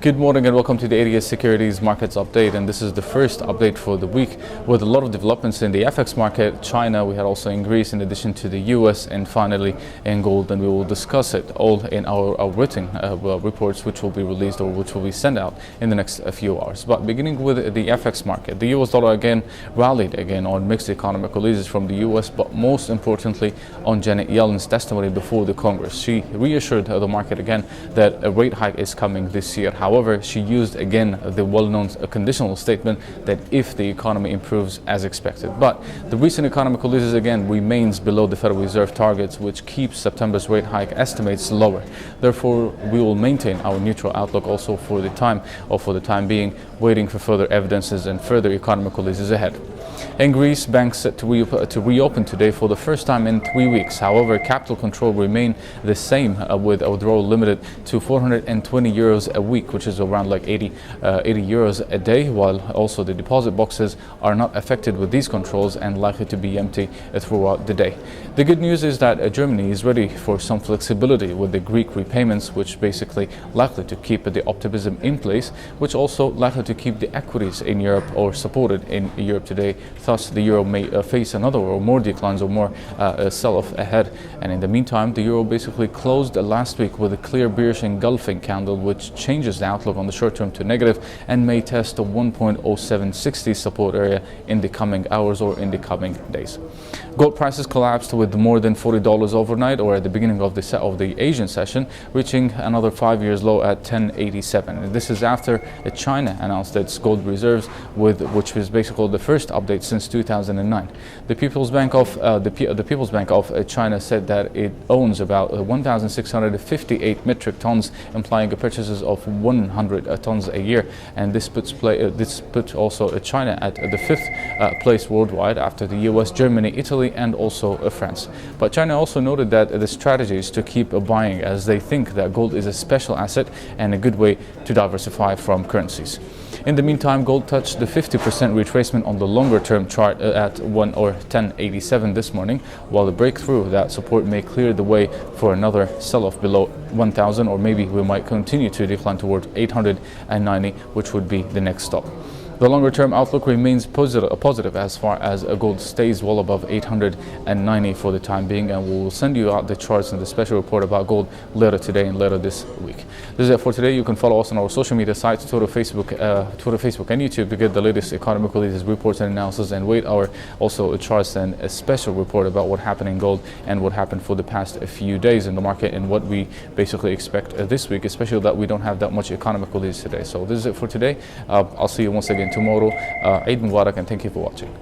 Good morning and welcome to the ADS Securities Markets Update, and this is the first update for the week with a lot of developments in the FX market. China, we had also in Greece in addition to the US, and finally in gold, and we will discuss it all in our written reports which will be released or which will be sent out in the next few hours. But beginning with the FX market, the US dollar again rallied again on mixed economic releases from the US, but most importantly on Janet Yellen's testimony before the Congress. She reassured the market again that a rate hike is coming this year. However, she used again the well-known conditional statement that if the economy improves as expected. But the recent economic releases again remains below the Federal Reserve targets, which keeps September's rate hike estimates lower. Therefore, we will maintain our neutral outlook also for the time being, waiting for further evidences and further economic releases ahead. In Greece, banks set to reopen today for the first time in 3 weeks. However, capital control remain the same, with a withdrawal limited to 420 euros a week, which is around like 80 euros a day, while also the deposit boxes are not affected with these controls and likely to be empty throughout the day. The good news is that Germany is ready for some flexibility with the Greek repayments, which basically likely to keep the optimism in place, which also likely to keep the equities in Europe or supported in Europe today. Thus, the euro may face another or more declines or more sell-off ahead. And in the meantime, the euro basically closed last week with a clear bearish engulfing candle, which changes the outlook on the short term to negative and may test the 1.0760 support area in the coming hours or in the coming days. Gold prices collapsed with more than $40 overnight or at the beginning of the Asian session, reaching another 5 years low at 1087. And this is after China announced its gold reserves, which was basically the first update since 2009. The People's Bank of China said that it owns about 1,658 metric tons, implying purchases of 100 tons a year, and this puts also China at the fifth place worldwide after the US, Germany, Italy, and also France. But China also noted that the strategy is to keep buying, as they think that gold is a special asset and a good way to diversify from currencies. In the meantime, gold touched the 50% retracement on the longer-term chart at 1087 this morning, while the breakthrough that support may clear the way for another sell-off below 1,000, or maybe we might continue to decline toward 890, which would be the next stop. The longer-term outlook remains positive as far as gold stays well above 890 for the time being, and we will send you out the charts and the special report about gold later today and later this week. This is it for today. You can follow us on our social media sites, Twitter, Facebook, and YouTube to get the latest economic releases, reports, and analysis, and wait our also charts and a special report about what happened in gold and what happened for the past few days in the market and what we basically expect this week, especially that we don't have that much economic release today. So this is it for today. I'll see you once again tomorrow. Eid Mubarak, and thank you for watching.